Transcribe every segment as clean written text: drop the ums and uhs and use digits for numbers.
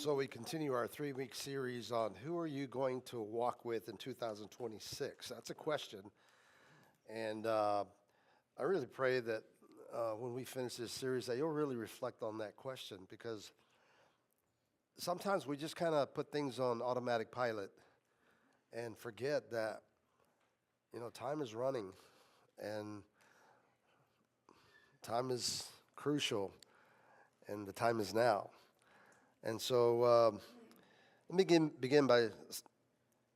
So we continue our 3-week series on who are you going to walk with in 2026? That's a question. And I really pray that when we finish this series that you'll really reflect on that question, because sometimes we just kind of put things on automatic pilot and forget that, time is running and time is crucial and the time is now. And so let me begin by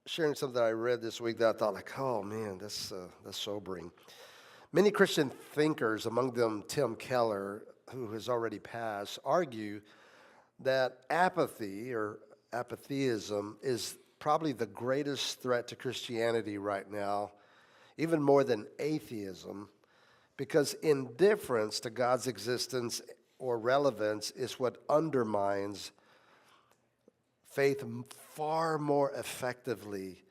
sharing something that I read this week that I thought, oh man, that's sobering. Many Christian thinkers, among them Tim Keller, who has already passed, argue that apathy or apatheism is probably the greatest threat to Christianity right now, even more than atheism, because indifference to God's existence or relevance is what undermines faith far more effectively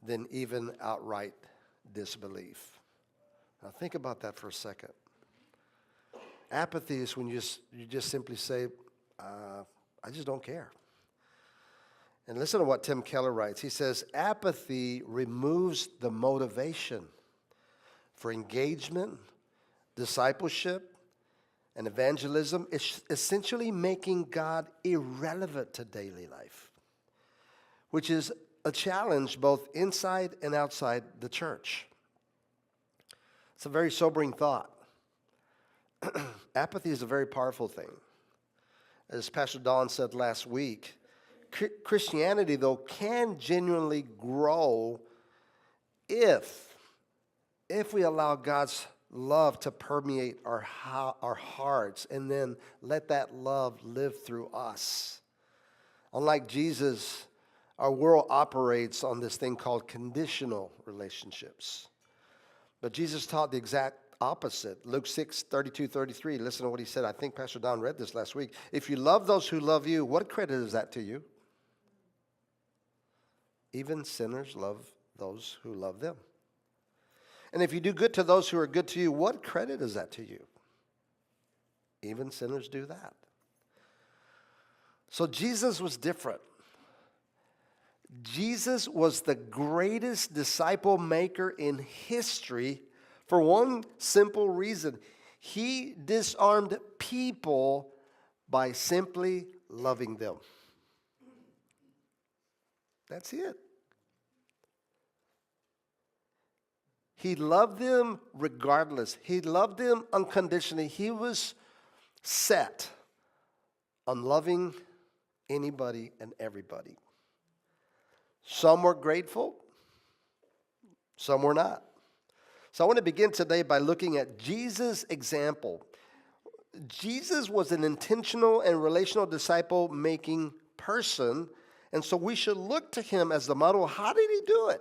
than even outright disbelief. Now think about that for a second. Apathy is when you just simply say, I just don't care. And listen to what Tim Keller writes. He says, apathy removes the motivation for engagement, discipleship, and evangelism, is essentially making God irrelevant to daily life, which is a challenge both inside and outside the church. It's a very sobering thought. Apathy is a very powerful thing. As Pastor Don said last week, Christianity, though, can genuinely grow if we allow God's love to permeate our hearts, and then let that love live through us. Unlike Jesus, our world operates on this thing called conditional relationships. But Jesus taught the exact opposite. Luke 6:32-33, listen to what he said. I think Pastor Don read this last week. If you love those who love you, what credit is that to you? Even sinners love those who love them. And if you do good to those who are good to you, what credit is that to you? Even sinners do that. So Jesus was different. Jesus was the greatest disciple maker in history for one simple reason. He disarmed people by simply loving them. That's it. He loved them regardless. He loved them unconditionally. He was set on loving anybody and everybody. Some were grateful, some were not. So I want to begin today by looking at Jesus' example. Jesus was an intentional and relational disciple-making person, and so we should look to him as the model. How did he do it?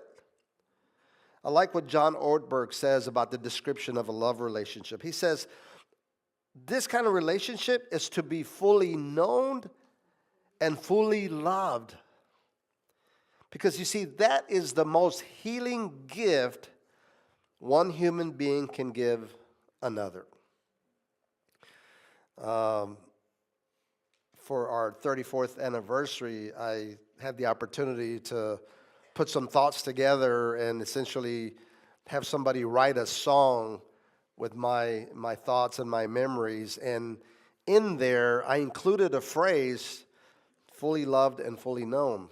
I like what John Ortberg says about the description of a love relationship. He says, this kind of relationship is to be fully known and fully loved. Because you see, that is the most healing gift one human being can give another. For our 34th anniversary, I had the opportunity to put some thoughts together and essentially have somebody write a song with my thoughts and my memories. And in there, I included a phrase, fully loved and fully known,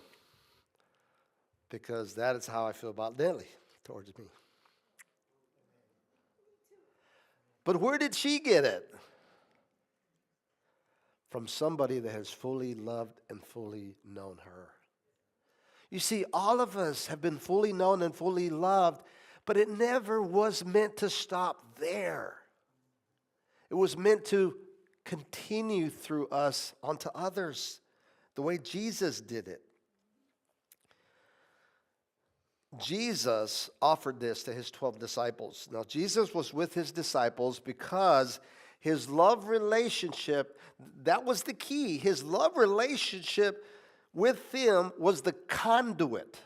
because that is how I feel about Nellie towards me. But where did she get it? From somebody that has fully loved and fully known her. You see, all of us have been fully known and fully loved, but it never was meant to stop there. It was meant to continue through us onto others, the way Jesus did it. Jesus offered this to his 12 disciples. Now, Jesus was with his disciples because his love relationship, that was the key. His love relationship with them was the conduit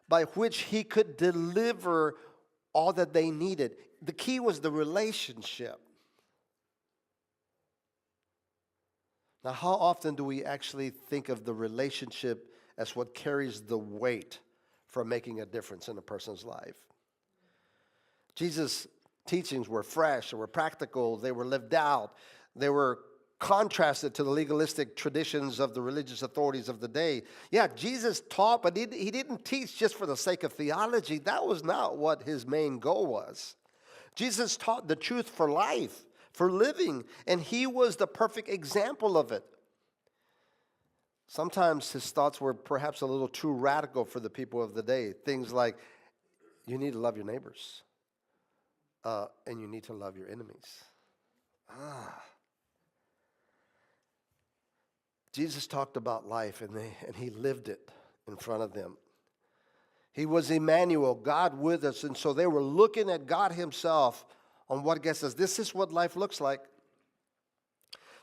by which he could deliver all that they needed. The key was the relationship. Now, how often do we actually think of the relationship as what carries the weight for making a difference in a person's life? Jesus' teachings were fresh, they were practical, they were lived out, they were contrasted to the legalistic traditions of the religious authorities of the day. Yeah, Jesus taught, but he didn't teach just for the sake of theology. That was not what his main goal was. Jesus taught the truth for life, for living, and he was the perfect example of it. Sometimes his thoughts were perhaps a little too radical for the people of the day. Things like, you need to love your neighbors, and you need to love your enemies. Jesus talked about life, and he lived it in front of them. He was Emmanuel, God with us, and so they were looking at God himself on what gets us. This is what life looks like.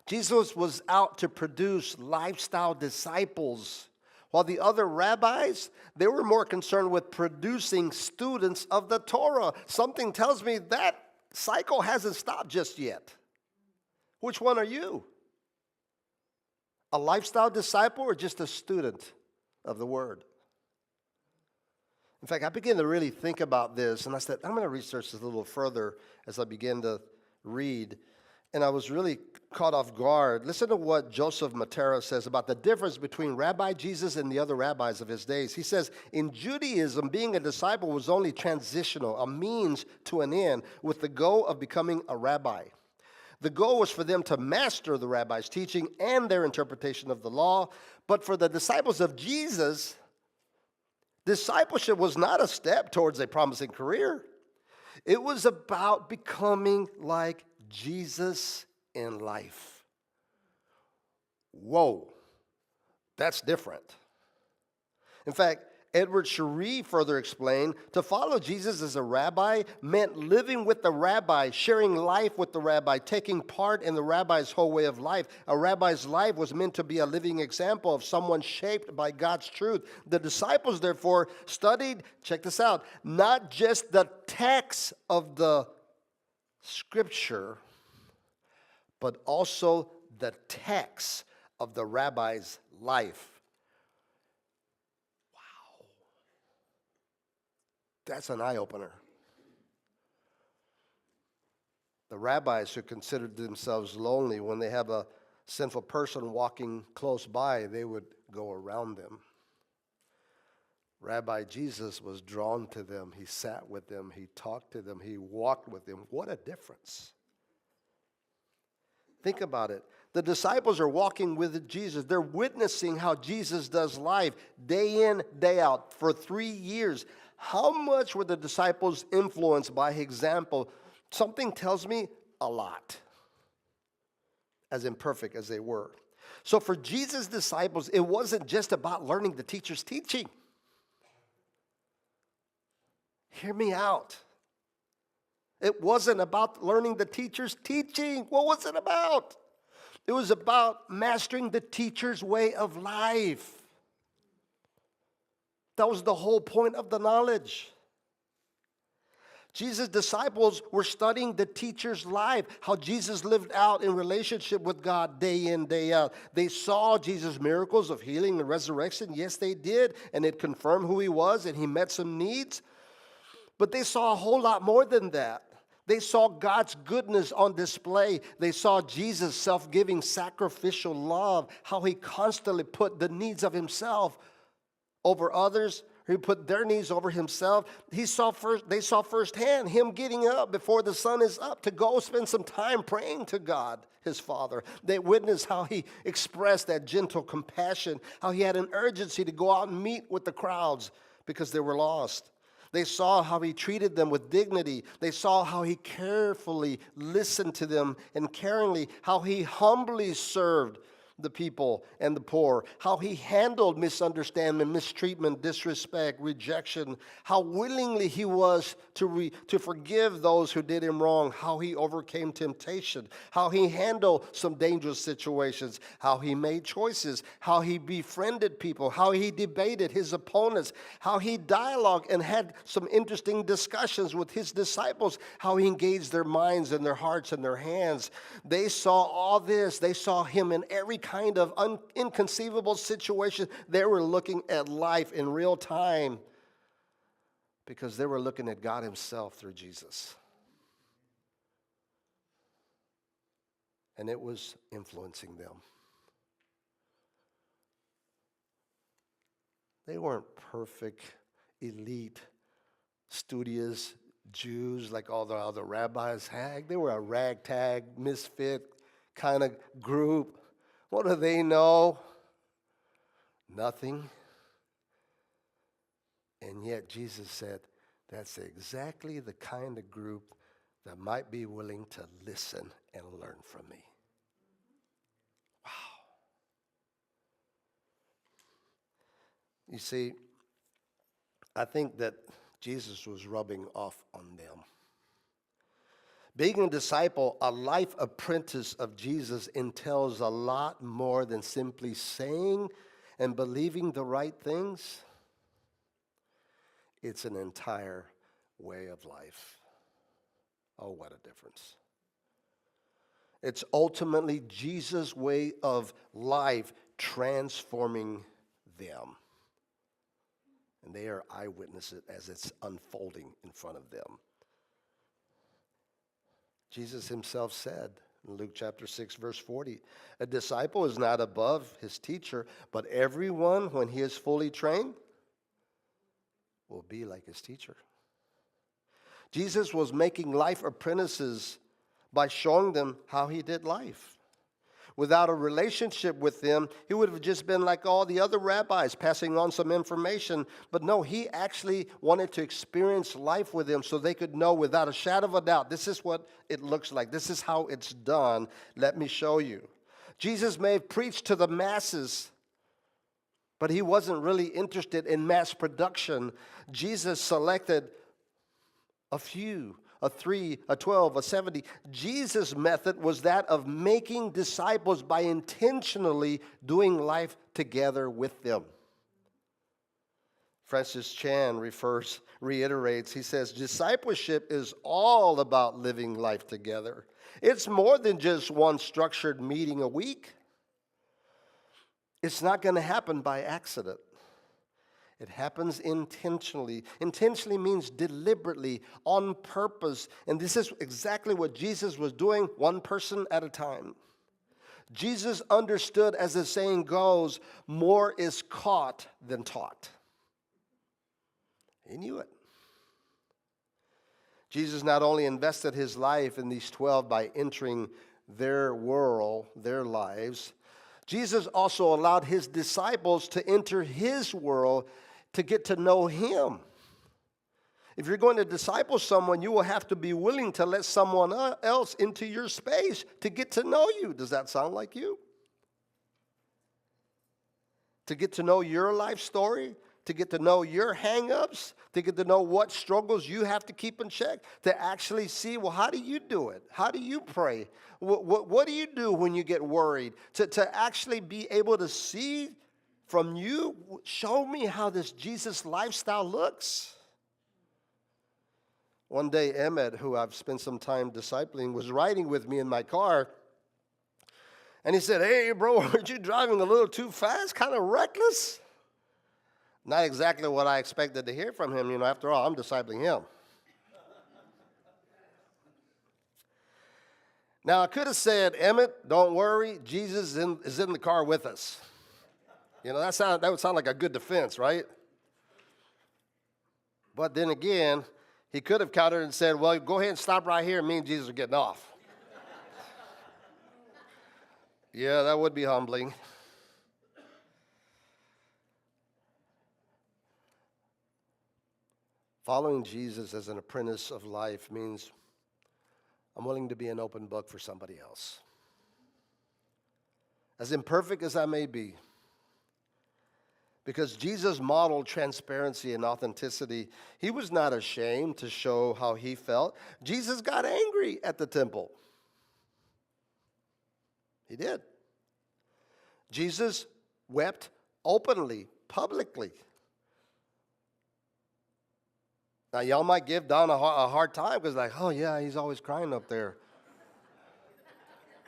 Jesus was out to produce lifestyle disciples, while the other rabbis, they were more concerned with producing students of the Torah. Something tells me that cycle hasn't stopped just yet. Which one are you? A lifestyle disciple or just a student of the Word? In fact, I began to really think about this, and I said, I'm going to research this a little further as I began to read. And I was really caught off guard. Listen to what Joseph Matera says about the difference between Rabbi Jesus and the other rabbis of his days. He says, in Judaism, being a disciple was only transitional, a means to an end, with the goal of becoming a rabbi. The goal was for them to master the rabbi's teaching and their interpretation of the law. But for the disciples of Jesus, discipleship was not a step towards a promising career. It was about becoming like Jesus in life. Whoa, that's different. In fact, Edward Cherie further explained, to follow Jesus as a rabbi meant living with the rabbi, sharing life with the rabbi, taking part in the rabbi's whole way of life. A rabbi's life was meant to be a living example of someone shaped by God's truth. The disciples, therefore, studied, check this out, not just the text of the Scripture, but also the text of the rabbi's life. That's an eye-opener. The rabbis who considered themselves lonely, when they have a sinful person walking close by, they would go around them. Rabbi Jesus was drawn to them. He sat with them. He talked to them. He walked with them. What a difference. Think about it. The disciples are walking with Jesus. They're witnessing how Jesus does life day in, day out for 3 years. How much were the disciples influenced by his example? Something tells me a lot, as imperfect as they were. So for Jesus' disciples, it wasn't just about learning the teacher's teaching. Hear me out. It wasn't about learning the teacher's teaching. What was it about? It was about mastering the teacher's way of life. That was the whole point of the knowledge. Jesus' disciples were studying the teacher's life, how Jesus lived out in relationship with God day in, day out. They saw Jesus' miracles of healing and resurrection. Yes, they did. And it confirmed who he was, and he met some needs. But they saw a whole lot more than that. They saw God's goodness on display. They saw Jesus' self-giving, sacrificial love, how he constantly put the needs of himself over others. He put their needs over himself. They saw firsthand him getting up before the sun is up to go spend some time praying to God, his Father. They witnessed how he expressed that gentle compassion, how he had an urgency to go out and meet with the crowds because they were lost. They saw how he treated them with dignity. They saw how he carefully listened to them and caringly, how he humbly served the people and the poor, how he handled misunderstanding, mistreatment, disrespect, rejection, how willingly he was to forgive those who did him wrong, how he overcame temptation, how he handled some dangerous situations, how he made choices, how he befriended people, how he debated his opponents, how he dialogued and had some interesting discussions with his disciples, how he engaged their minds and their hearts and their hands. They saw all this. They saw him in every kind of inconceivable situation. They were looking at life in real time because they were looking at God himself through Jesus. And it was influencing them. They weren't perfect, elite, studious Jews like all the other rabbis had. They were a ragtag, misfit kind of group. What do they know? Nothing. And yet Jesus said, that's exactly the kind of group that might be willing to listen and learn from me. Wow. You see, I think that Jesus was rubbing off on them. Being a disciple, a life apprentice of Jesus, entails a lot more than simply saying and believing the right things. It's an entire way of life. Oh, what a difference. It's ultimately Jesus' way of life transforming them. And they are eyewitnesses as it's unfolding in front of them. Jesus himself said in Luke chapter 6, verse 40, a disciple is not above his teacher, but everyone, when he is fully trained, will be like his teacher. Jesus was making life apprentices by showing them how he did life. Without a relationship with them, he would have just been like all the other rabbis, passing on some information. But no, he actually wanted to experience life with them so they could know without a shadow of a doubt, this is what it looks like. This is how it's done. Let me show you. Jesus may have preached to the masses, but he wasn't really interested in mass production. Jesus selected a few, a 3, a 12, a 70. Jesus' method was that of making disciples by intentionally doing life together with them. Francis Chan reiterates, he says, discipleship is all about living life together. It's more than just one structured meeting a week. It's not going to happen by accident. It happens intentionally. Intentionally means deliberately, on purpose. And this is exactly what Jesus was doing, one person at a time. Jesus understood, as the saying goes, more is caught than taught. He knew it. Jesus not only invested his life in these 12 by entering their world, their lives, Jesus also allowed his disciples to enter his world to get to know him. If you're going to disciple someone, you will have to be willing to let someone else into your space to get to know you. Does that sound like you? To get to know your life story, to get to know your hang-ups, to get to know what struggles you have to keep in check, to actually see, well, how do you do it? How do you pray? What do you do when you get worried? To actually be able to see from you, show me how this Jesus lifestyle looks. One day, Emmett, who I've spent some time discipling, was riding with me in my car. And he said, hey, bro, aren't you driving a little too fast? Kind of reckless? Not exactly what I expected to hear from him. After all, I'm discipling him. Now, I could have said, Emmett, don't worry, Jesus is in the car with us. That would sound like a good defense, right? But then again, he could have countered and said, well, go ahead and stop right here. Me and Jesus are getting off. Yeah, that would be humbling. Following Jesus as an apprentice of life means I'm willing to be an open book for somebody else. As imperfect as I may be, because Jesus modeled transparency and authenticity, he was not ashamed to show how he felt. Jesus got angry at the temple. He did. Jesus wept openly, publicly. Now, y'all might give Don a hard time because oh, yeah, he's always crying up there.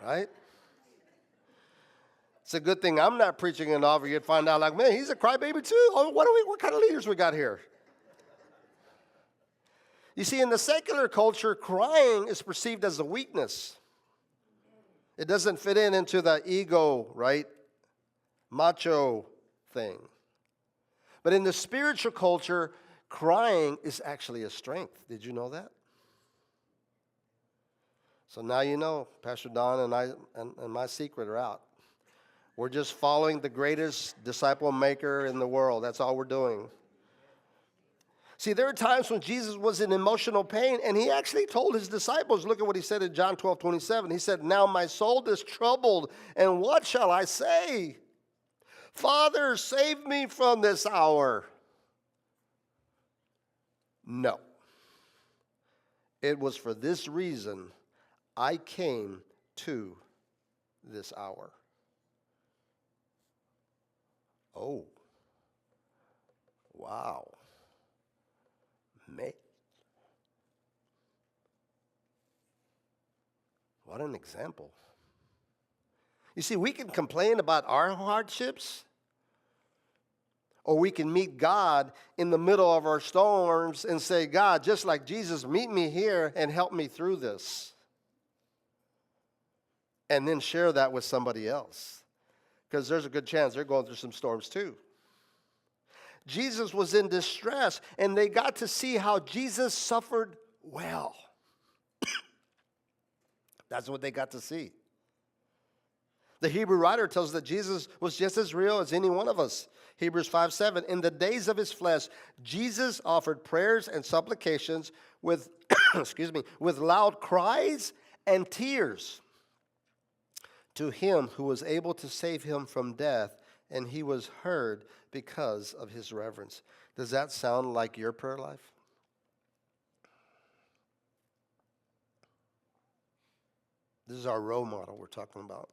Right? It's a good thing I'm not preaching an offer. You'd find out, like, man, he's a crybaby too. Oh, what kind of leaders we got here? You see, in the secular culture, crying is perceived as a weakness. It doesn't fit into the ego, right? Macho thing. But in the spiritual culture, crying is actually a strength. Did you know that? So now you know, Pastor Don and I and my secret are out. We're just following the greatest disciple maker in the world. That's all we're doing. See, there are times when Jesus was in emotional pain, and he actually told his disciples, look at what he said in John 12:27. He said, now my soul is troubled, and what shall I say? Father, save me from this hour. No. It was for this reason I came to this hour. Oh. Wow. Man. What an example. You see, we can complain about our hardships, or we can meet God in the middle of our storms and say, God, just like Jesus, meet me here and help me through this. And then share that with somebody else, because there's a good chance they're going through some storms too. Jesus was in distress, and they got to see how Jesus suffered well. That's what they got to see. The Hebrew writer tells us that Jesus was just as real as any one of us. Hebrews 5:7. In the days of his flesh, Jesus offered prayers and supplications with, with loud cries and tears to him who was able to save him from death, and he was heard because of his reverence. Does that sound like your prayer life? This is our role model we're talking about.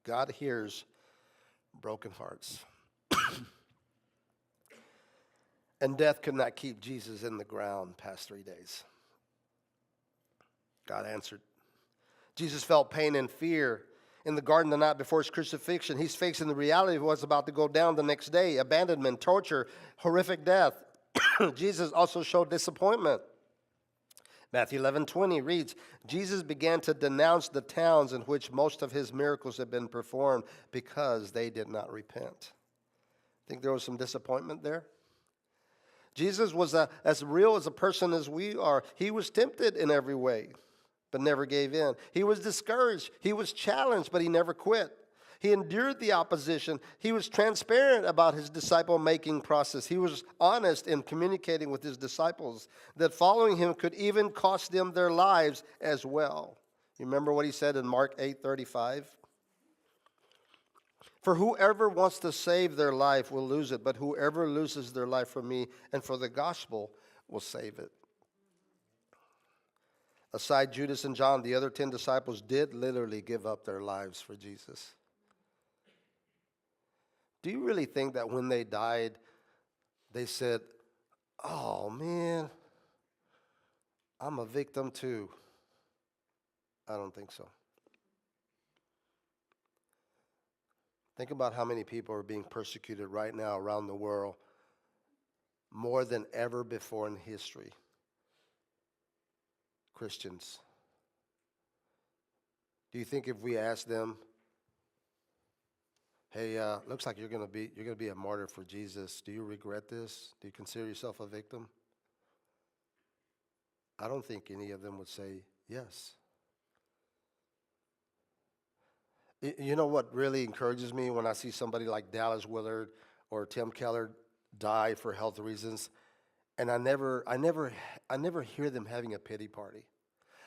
God hears broken hearts. And death could not keep Jesus in the ground past 3 days. God answered. Jesus felt pain and fear in the garden the night before his crucifixion. He's facing the reality of what's about to go down the next day: abandonment, torture, horrific death. Jesus also showed disappointment. Matthew 11:20 reads, Jesus began to denounce the towns in which most of his miracles had been performed because they did not repent. Think there was some disappointment there? Jesus was as real as a person as we are. He was tempted in every way, but never gave in. He was discouraged. He was challenged, but he never quit. He endured the opposition. He was transparent about his disciple-making process. He was honest in communicating with his disciples that following him could even cost them their lives as well. You remember what he said in Mark 8:35? For whoever wants to save their life will lose it, but whoever loses their life for me and for the gospel will save it. Aside Judas and John, the other 10 disciples did literally give up their lives for Jesus. Do you really think that when they died, they said, oh man, I'm a victim too? I don't think so. Think about how many people are being persecuted right now around the world, more than ever before in history. Christians. Do you think if we ask them, hey, looks like you're gonna be a martyr for Jesus. Do you regret this? Do you consider yourself a victim? I don't think any of them would say yes. You know what really encourages me when I see somebody like Dallas Willard or Tim Keller die for health reasons, and I never hear them having a pity party.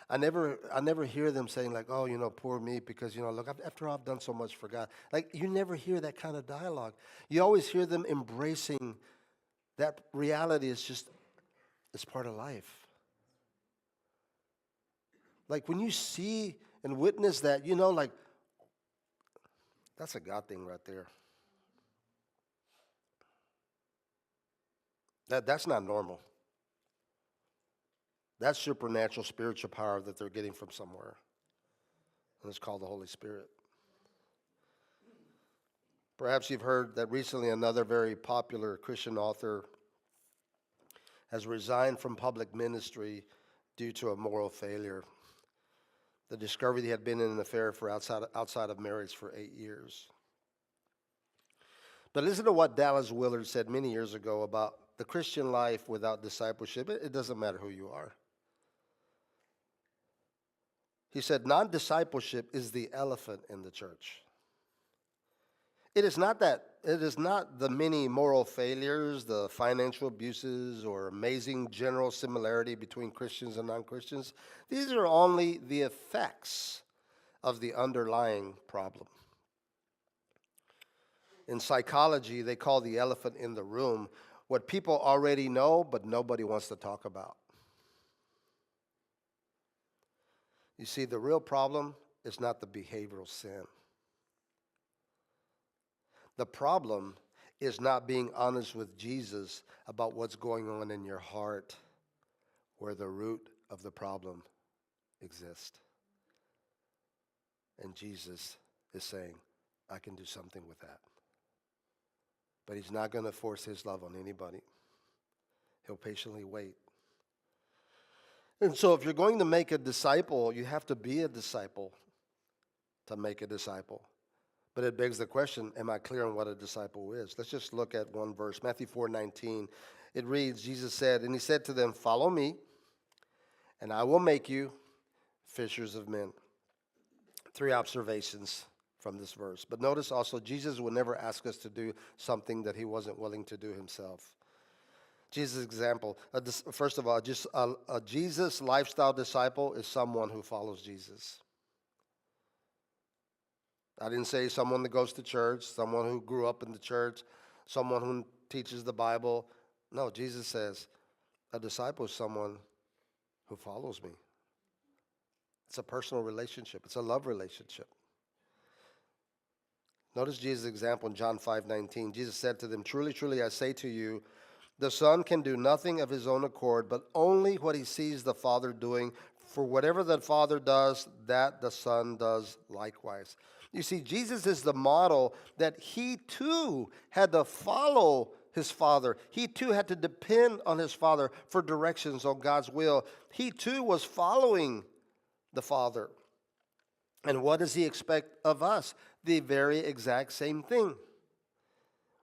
I never hear them saying like, oh, poor me, because, look, after all, I've done so much for God. Like, you never hear that kind of dialogue. You always hear them embracing that reality is just, it's part of life. Like, when you see and witness that, like, that's a God thing right there. That's not normal. That's supernatural spiritual power that they're getting from somewhere. And it's called the Holy Spirit. Perhaps you've heard that recently another very popular Christian author has resigned from public ministry due to a moral failure. The discovery he had been in an affair for outside of marriage for 8 years. But listen to what Dallas Willard said many years ago about the Christian life without discipleship. It doesn't matter who you are. He said, non-discipleship is the elephant in the church. It is not the many moral failures, the financial abuses, or amazing general similarity between Christians and non-Christians. These are only the effects of the underlying problem. In psychology, they call the elephant in the room what people already know, but nobody wants to talk about. You see, the real problem is not the behavioral sin. The problem is not being honest with Jesus about what's going on in your heart, where the root of the problem exists. And Jesus is saying, I can do something with that. But he's not going to force his love on anybody. He'll patiently wait. And so if you're going to make a disciple, you have to be a disciple to make a disciple. But it begs the question, am I clear on what a disciple is? Let's just look at one verse, Matthew 4:19. It reads, Jesus said, and he said to them, follow me, and I will make you fishers of men. 3 observations from this verse. But notice also, Jesus would never ask us to do something that he wasn't willing to do himself. Jesus' example, first of all, just a Jesus lifestyle disciple is someone who follows Jesus. I didn't say someone that goes to church, someone who grew up in the church, someone who teaches the Bible. No, Jesus says a disciple is someone who follows me. It's a personal relationship. It's a love relationship. Notice Jesus' example in John 5:19. Jesus said to them, truly, truly, I say to you, the Son can do nothing of his own accord, but only what he sees the Father doing. For whatever the Father does, that the Son does likewise. You see, Jesus is the model that he too had to follow his Father. He too had to depend on his Father for directions on God's will. He too was following the Father. And what does he expect of us? The very exact same thing.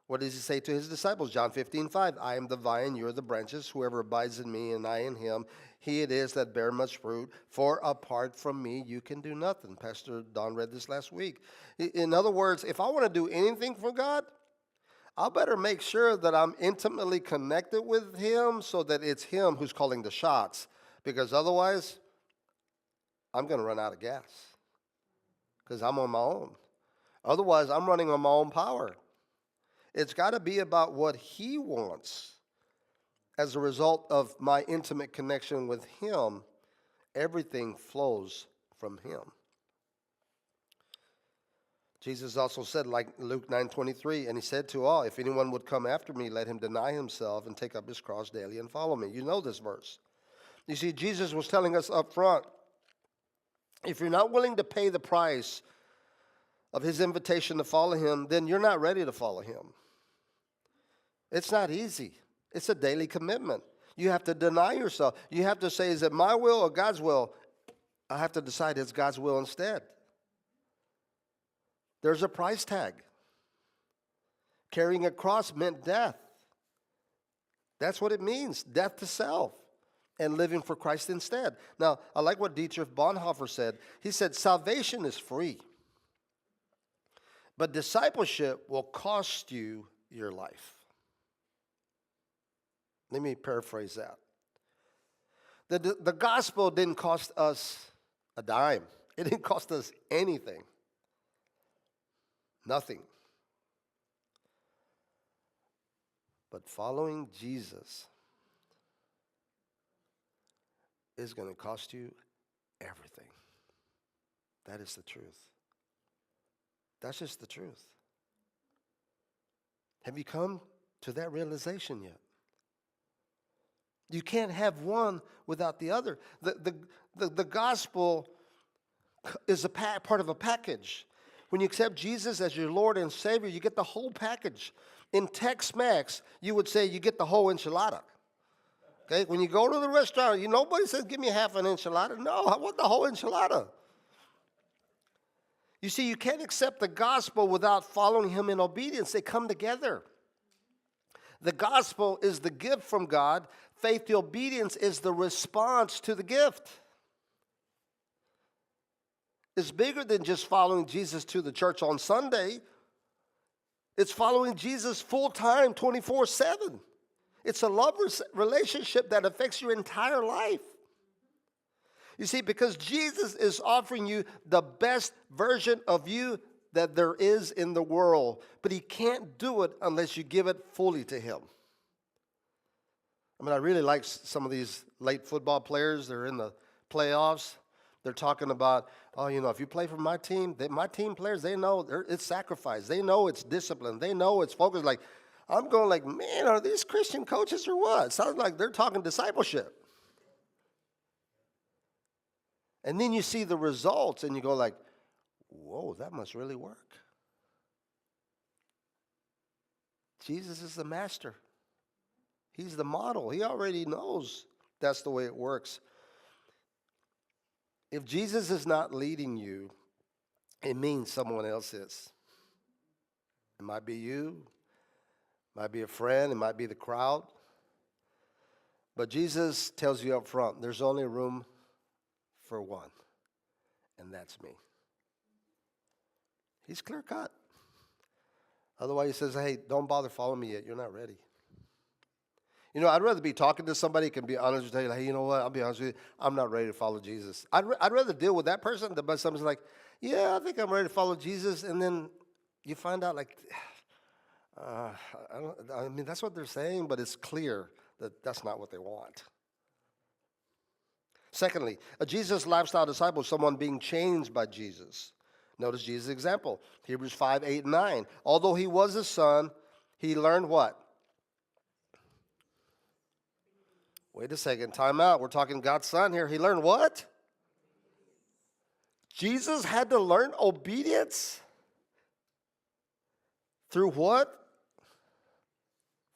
What does he say to his disciples? John 15:5. I am the vine, you are the branches. Whoever abides in me and I in him, he it is that bear much fruit. For apart from me, you can do nothing. Pastor Don read this last week. In other words, if I want to do anything for God, I better make sure that I'm intimately connected with him so that it's him who's calling the shots. Because otherwise, I'm going to run out of gas. Because I'm on my own. Otherwise, I'm running on my own power. It's got to be about what he wants. As a result of my intimate connection with him, everything flows from him. Jesus also said, like Luke 9:23, and he said to all, if anyone would come after me, let him deny himself and take up his cross daily and follow me. You know this verse. You see, Jesus was telling us up front, if you're not willing to pay the price of his invitation to follow him, then you're not ready to follow him. It's not easy. It's a daily commitment. You have to deny yourself. You have to say, is it my will or God's will? I have to decide it's God's will instead. There's a price tag. Carrying a cross meant death. That's what it means, death to self, and living for Christ instead. Now, I like what Dietrich Bonhoeffer said. He said, salvation is free, but discipleship will cost you your life. Let me paraphrase that. The gospel didn't cost us a dime. It didn't cost us anything. Nothing. But following Jesus is going to cost you everything. That is the truth. That's just the truth. Have you come to that realization yet? You can't have one without the other. The gospel is part of a package. When you accept Jesus as your Lord and Savior, you get the whole package. In Tex-Mex, you would say you get the whole enchilada. Okay, when you go to the restaurant, nobody says, give me half an enchilada. No, I want the whole enchilada. You see, you can't accept the gospel without following him in obedience. They come together. The gospel is the gift from God. Faith to obedience is the response to the gift. It's bigger than just following Jesus to the church on Sunday. It's following Jesus full-time, 24/7. It's a love relationship that affects your entire life. You see, because Jesus is offering you the best version of you that there is in the world, but he can't do it unless you give it fully to him. I mean, I really like some of these late football players. They're in the playoffs. They're talking about, if you play for my team players, they know it's sacrifice. They know it's discipline. They know it's focus. Like, I'm going like, man, are these Christian coaches or what? It sounds like they're talking discipleship. And then you see the results and you go like, whoa, that must really work. Jesus is the master. He's the model. He already knows that's the way it works. If Jesus is not leading you, it means someone else is. It might be you. It might be a friend. It might be the crowd. But Jesus tells you up front, there's only room for one, and that's me. He's clear cut. Otherwise, he says, hey, don't bother following me yet. You're not ready. I'd rather be talking to somebody who can be honest with you. Hey, you know what? I'll be honest with you. I'm not ready to follow Jesus. I'd rather deal with that person than somebody's like, yeah, I think I'm ready to follow Jesus. And then you find out like, that's what they're saying, but it's clear that that's not what they want. Secondly, a Jesus lifestyle disciple is someone being changed by Jesus. Notice Jesus' example. Hebrews 5, 8, and 9. Although he was a son, he learned what? Wait a second, time out. We're talking God's son here. He learned what? Jesus had to learn obedience. Through what?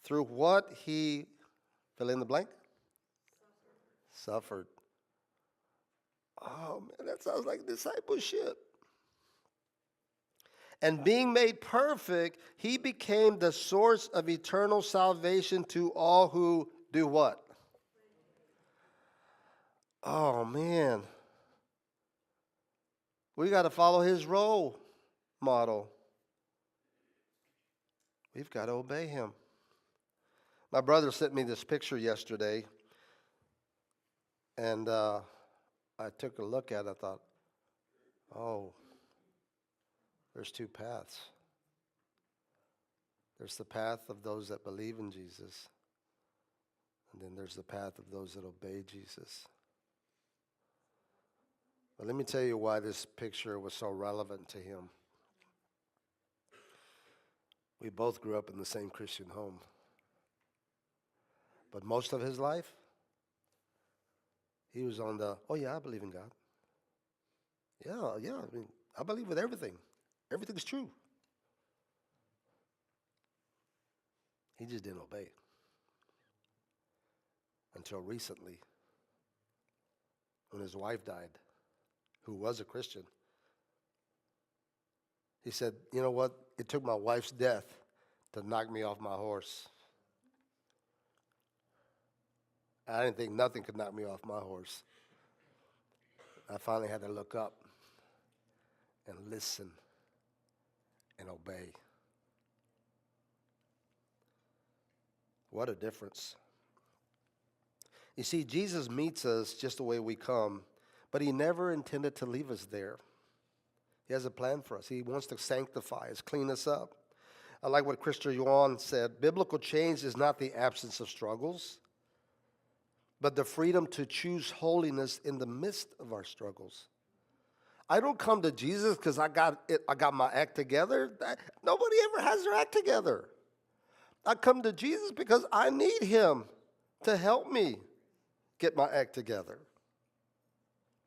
Through what he, fill in the blank? Suffered. Oh, man, that sounds like discipleship. And being made perfect, he became the source of eternal salvation to all who do what? Oh, man. We got to follow his role model. We've got to obey him. My brother sent me this picture yesterday, and I took a look at it. I thought, oh, there's two paths. There's the path of those that believe in Jesus, and then there's the path of those that obey Jesus. But let me tell you why this picture was so relevant to him. We both grew up in the same Christian home. But most of his life, he was on the, oh yeah, I believe in God. Yeah, I believe with everything. Everything's true. He just didn't obey it. Until recently, when his wife died, who was a Christian. He said, you know what? It took my wife's death to knock me off my horse. I didn't think nothing could knock me off my horse. I finally had to look up and listen and obey. What a difference. You see, Jesus meets us just the way we come, but he never intended to leave us there. He has a plan for us. He wants to sanctify us, clean us up. I like what Christopher Yuan said. Biblical change is not the absence of struggles, but the freedom to choose holiness in the midst of our struggles. I don't come to Jesus because I got my act together. Nobody ever has their act together. I come to Jesus because I need him to help me get my act together.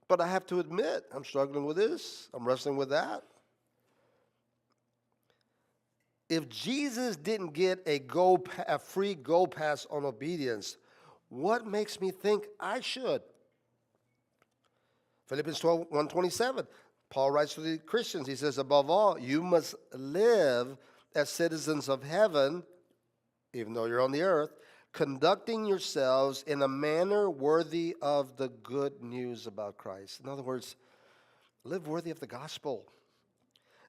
But I have to admit, I'm struggling with this, I'm wrestling with that. If Jesus didn't get a free go pass on obedience, what makes me think I should? Philippians 12, 1:27. Paul writes to the Christians, he says, above all, you must live as citizens of heaven, even though you're on the earth, conducting yourselves in a manner worthy of the good news about Christ. In other words, live worthy of the gospel.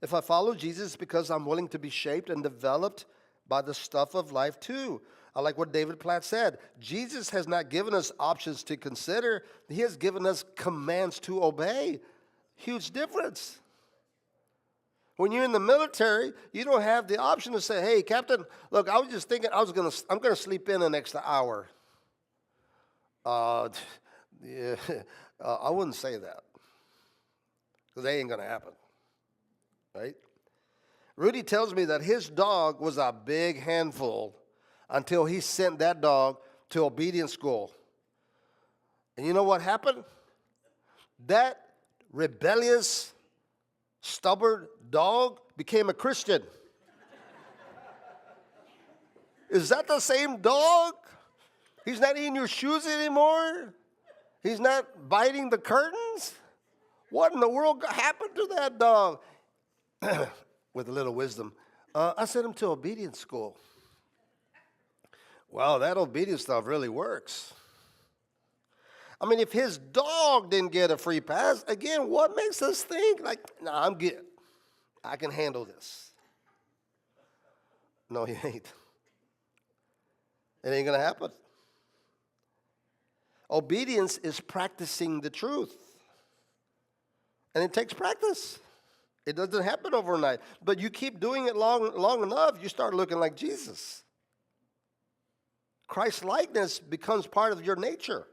If I follow Jesus, it's because I'm willing to be shaped and developed by the stuff of life too. I like what David Platt said. Jesus has not given us options to consider. He has given us commands to obey. Huge difference. When you're in the military, you don't have the option to say, hey, Captain, look, I was just thinking I'm going to sleep in an extra hour. Yeah, I wouldn't say that, because that ain't going to happen, right? Rudy tells me that his dog was a big handful until he sent that dog to obedience school. And you know what happened? That rebellious, stubborn dog became a Christian. Is that the same dog? He's not eating your shoes anymore? He's not biting the curtains? What in the world happened to that dog? With a little wisdom, I sent him to obedience school. Well, that obedience stuff really works. I mean, if his dog didn't get a free pass, again, what makes us think, like, nah, I'm good. I can handle this. No, he ain't. It ain't going to happen. Obedience is practicing the truth. And it takes practice. It doesn't happen overnight. But you keep doing it long enough, you start looking like Jesus. Christ-likeness becomes part of your nature.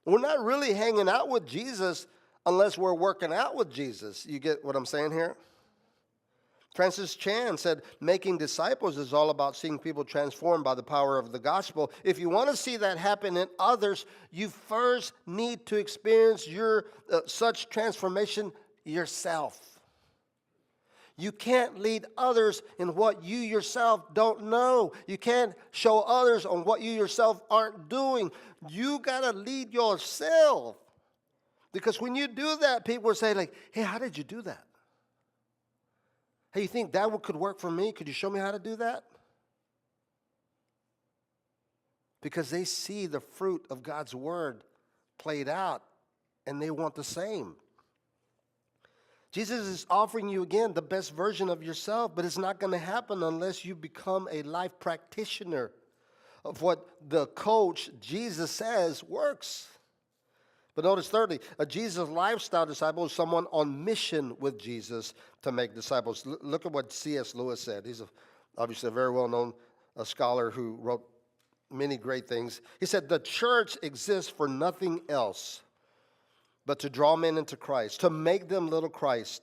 We're not really hanging out with Jesus unless we're working out with Jesus. You get what I'm saying here? Francis Chan said, making disciples is all about seeing people transformed by the power of the gospel. If you want to see that happen in others, you first need to experience such transformation yourself. You can't lead others in what you yourself don't know. You can't show others on what you yourself aren't doing. You got to lead yourself. Because when you do that, people will say, like, hey, how did you do that? Hey, you think that could work for me? Could you show me how to do that? Because they see the fruit of God's word played out, and they want the same. Jesus is offering you, again, the best version of yourself, but it's not going to happen unless you become a life practitioner of what the coach, Jesus, says works. But notice, thirdly, a Jesus lifestyle disciple is someone on mission with Jesus to make disciples. Look at what C.S. Lewis said. He's obviously a very well-known scholar who wrote many great things. He said, the church exists for nothing else but to draw men into Christ, to make them little Christ.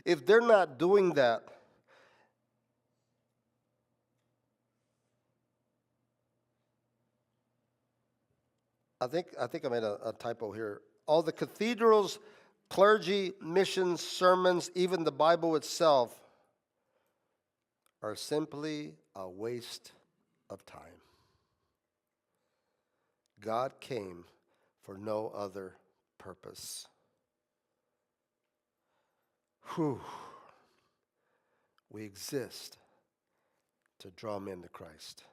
If they're not doing that, I think I made a typo here. All the cathedrals, clergy, missions, sermons, even the Bible itself are simply a waste of time. God came for no other purpose. Whew. We exist to draw men to Christ.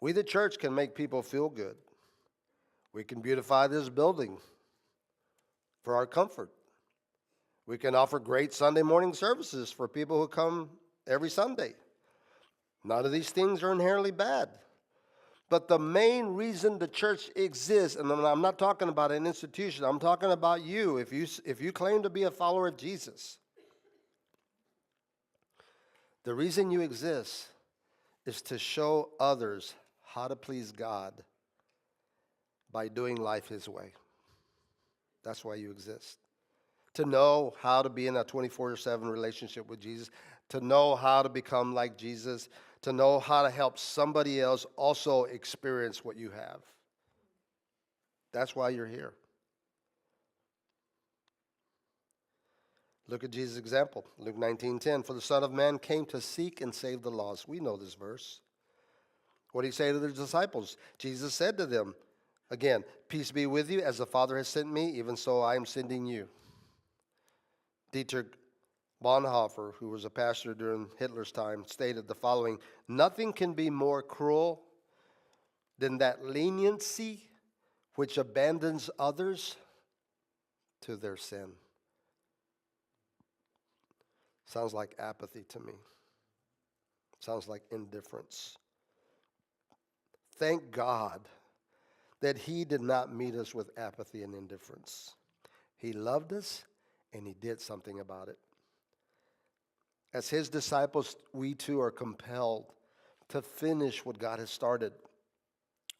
We, the church, can make people feel good. We can beautify this building for our comfort. We can offer great Sunday morning services for people who come every Sunday. None of these things are inherently bad. But the main reason the church exists, and I'm not talking about an institution, I'm talking about you. If you claim to be a follower of Jesus, the reason you exist is to show others how to please God by doing life His way. That's why you exist. To know how to be in a 24/7 relationship with Jesus, to know how to become like Jesus, to know how to help somebody else also experience what you have. That's why you're here. Look at Jesus' example. Luke 19:10. For the Son of Man came to seek and save the lost. We know this verse. What did he say to the disciples? Jesus said to them, again, peace be with you. As the Father has sent me, even so I am sending you. Dietrich Bonhoeffer, who was a pastor during Hitler's time, stated the following: nothing can be more cruel than that leniency which abandons others to their sin. Sounds like apathy to me. Sounds like indifference. Thank God that he did not meet us with apathy and indifference. He loved us and he did something about it. As his disciples, we too are compelled to finish what God has started.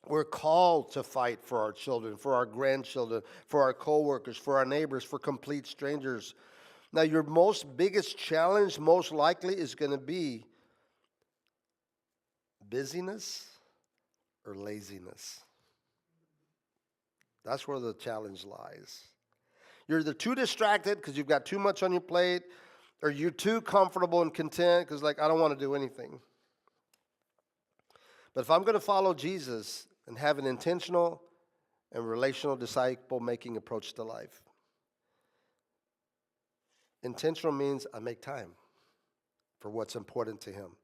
We're called to fight for our children, for our grandchildren, for our coworkers, for our neighbors, for complete strangers. Now, your biggest challenge most likely is going to be busyness or laziness. That's where the challenge lies. You're either too distracted because you've got too much on your plate, or you're too comfortable and content because, I don't want to do anything. But if I'm going to follow Jesus and have an intentional and relational disciple-making approach to life, intentional means I make time for what's important to him.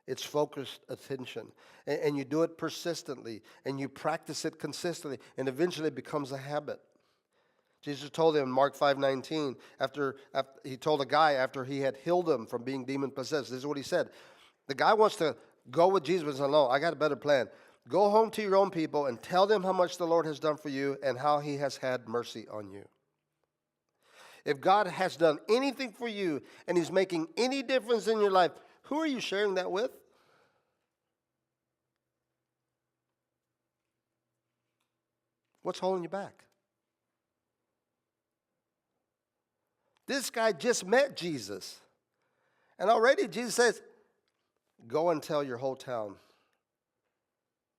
It's focused attention. And you do it persistently, and you practice it consistently, and eventually it becomes a habit. Jesus told him in Mark 5:19, after he told a guy after he had healed him from being demon-possessed, this is what he said. The guy wants to go with Jesus and say, no, I got a better plan. Go home to your own people and tell them how much the Lord has done for you and how he has had mercy on you. If God has done anything for you and he's making any difference in your life, who are you sharing that with? What's holding you back? This guy just met Jesus. And already Jesus says, go and tell your whole town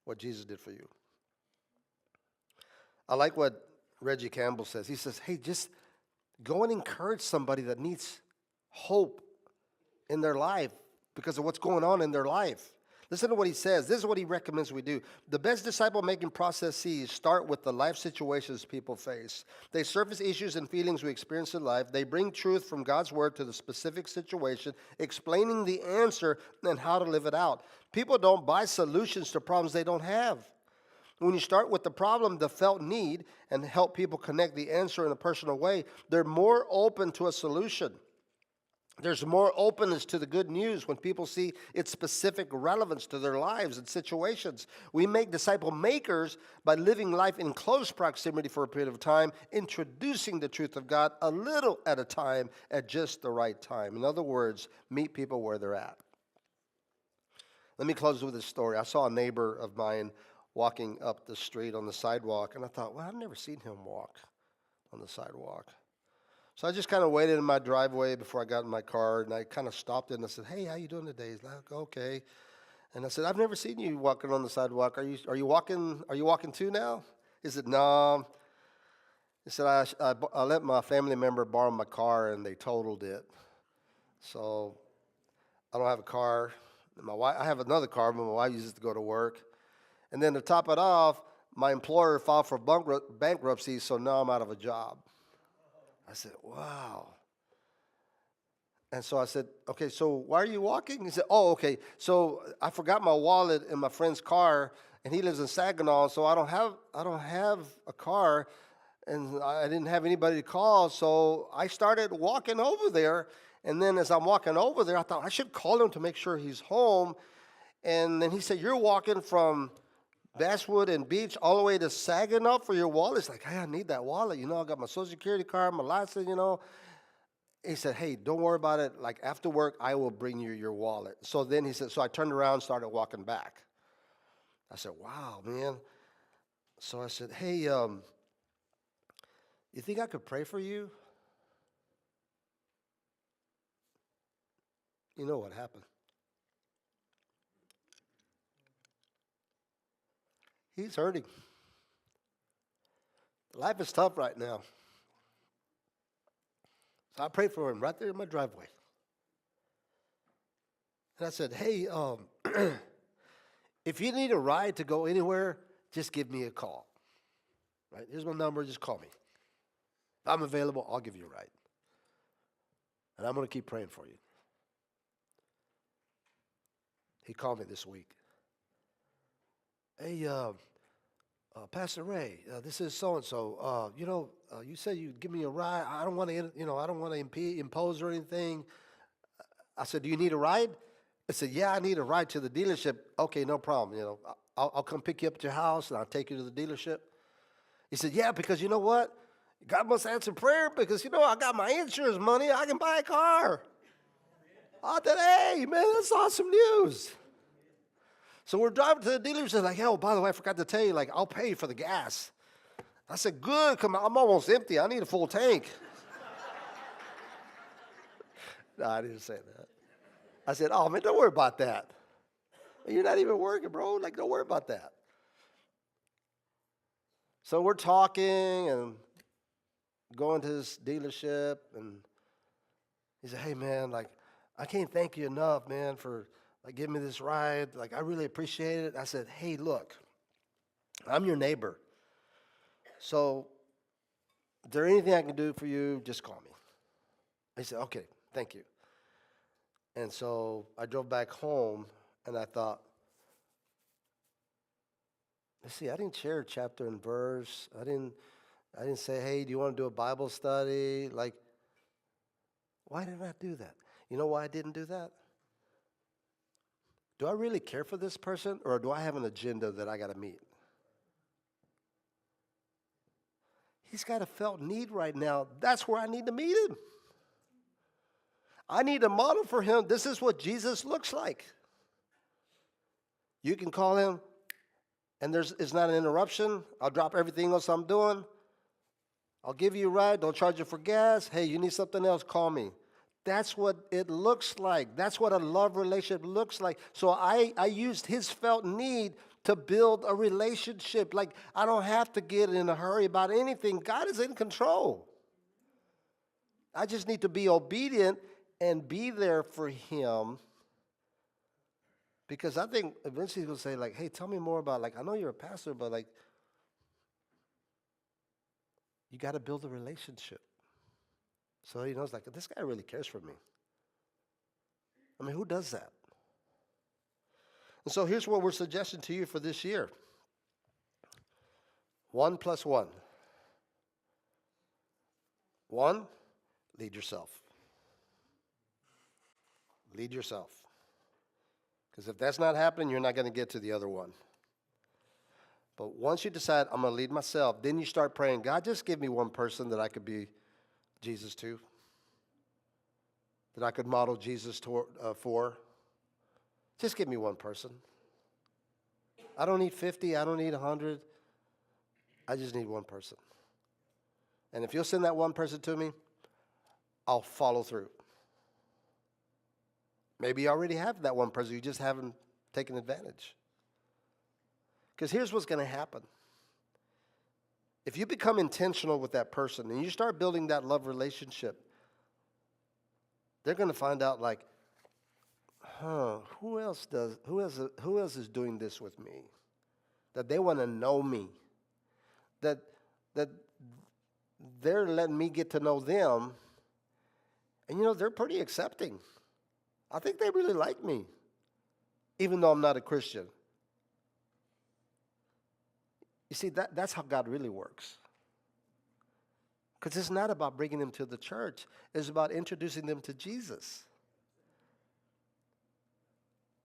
what Jesus did for you. I like what Reggie Campbell says. He says, hey, just go and encourage somebody that needs hope in their life because of what's going on in their life. Listen to what he says. This is what he recommends we do. The best disciple-making processes start with the life situations people face. They surface issues and feelings we experience in life. They bring truth from God's word to the specific situation, explaining the answer and how to live it out. People don't buy solutions to problems they don't have. When you start with the problem, the felt need, and help people connect the answer in a personal way, they're more open to a solution. There's more openness to the good news when people see its specific relevance to their lives and situations. We make disciple makers by living life in close proximity for a period of time, introducing the truth of God a little at a time at just the right time. In other words, meet people where they're at. Let me close with this story. I saw a neighbor of mine walking up the street on the sidewalk, and I thought, well, I've never seen him walk on the sidewalk. So I just kind of waited in my driveway before I got in my car, and I kind of stopped it and I said, hey, how you doing today? He's like, okay. And I said, I've never seen you walking on the sidewalk. Are you walking too now? He said, no. He said, I let my family member borrow my car and they totaled it. So I don't have a car. I have another car, but my wife uses it to go to work. And then to top it off, my employer filed for bankruptcy, so now I'm out of a job. I said, wow. And so I said, okay, so why are you walking? He said, oh, okay, so I forgot my wallet in my friend's car, and he lives in Saginaw, so I don't have a car, and I didn't have anybody to call, so I started walking over there. And then as I'm walking over there, I thought I should call him to make sure he's home. And then he said, you're walking from Basswood and Beach all the way to Saginaw for your wallet? It's like, hey, I need that wallet. I got my Social Security card, my license, He said, hey, don't worry about it. Like, after work, I will bring you your wallet. So then he said, so I turned around and started walking back. I said, wow, man. So I said, hey, you think I could pray for you? You know what happened. He's hurting. Life is tough right now. So I prayed for him right there in my driveway. And I said, hey, if you need a ride to go anywhere, just give me a call. Right? Here's my number. Just call me. If I'm available, I'll give you a ride. And I'm going to keep praying for you. He called me this week. Hey, Pastor Ray, this is so and so. You said you'd give me a ride. I don't want to, impose or anything. I said, do you need a ride? I said, yeah, I need a ride to the dealership. Okay, no problem. I'll come pick you up at your house and I'll take you to the dealership. He said, yeah, because you know what? God must answer prayer because, I got my insurance money. I can buy a car. I thought, hey, man, that's awesome news. So we're driving to the dealership. Like, oh, by the way, I forgot to tell you, I'll pay for the gas. I said, good, come on, I'm almost empty. I need a full tank. No, I didn't say that. I said, oh, man, don't worry about that. You're not even working, bro. Don't worry about that. So we're talking and going to this dealership, and he said, hey, man, I can't thank you enough, man, for giving me this ride. I really appreciate it. I said, hey, look, I'm your neighbor. So is there anything I can do for you? Just call me. He said, okay, thank you. And so I drove back home, and I thought, let's see, I didn't share chapter and verse. I didn't say, hey, do you want to do a Bible study? Why did I do that? You know why I didn't do that? Do I really care for this person, or do I have an agenda that I got to meet? He's got a felt need right now. That's where I need to meet him. I need a model for him. This is what Jesus looks like. You can call him, and it's not an interruption. I'll drop everything else I'm doing. I'll give you a ride. Don't charge you for gas. Hey, you need something else, call me. That's what it looks like. That's what a love relationship looks like. So I used his felt need to build a relationship. I don't have to get in a hurry about anything. God is in control. I just need to be obedient and be there for him. Because I think eventually he's going to say, hey, tell me more about, I know you're a pastor, but, you got to build a relationship. So he knows, this guy really cares for me. I mean, who does that? And so here's what we're suggesting to you for this year. 1 + 1. 1, lead yourself. Lead yourself. Because if that's not happening, you're not going to get to the other one. But once you decide, I'm going to lead myself, then you start praying, God, just give me one person that I could be Jesus to, that I could model Jesus for. Just give me one person. I don't need 50. I don't need 100. I just need one person. And if you'll send that one person to me, I'll follow through. Maybe you already have that one person. You just haven't taken advantage. Because here's what's going to happen. If you become intentional with that person and you start building that love relationship, they're going to find out who else is doing this with me? That they want to know me. That they're letting me get to know them. And they're pretty accepting. I think they really like me, even though I'm not a Christian. You see, that's how God really works. Because it's not about bringing them to the church. It's about introducing them to Jesus.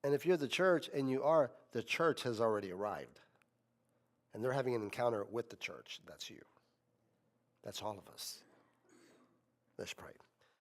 And if you're the church, and you are, the church has already arrived. And they're having an encounter with the church. That's you. That's all of us. Let's pray.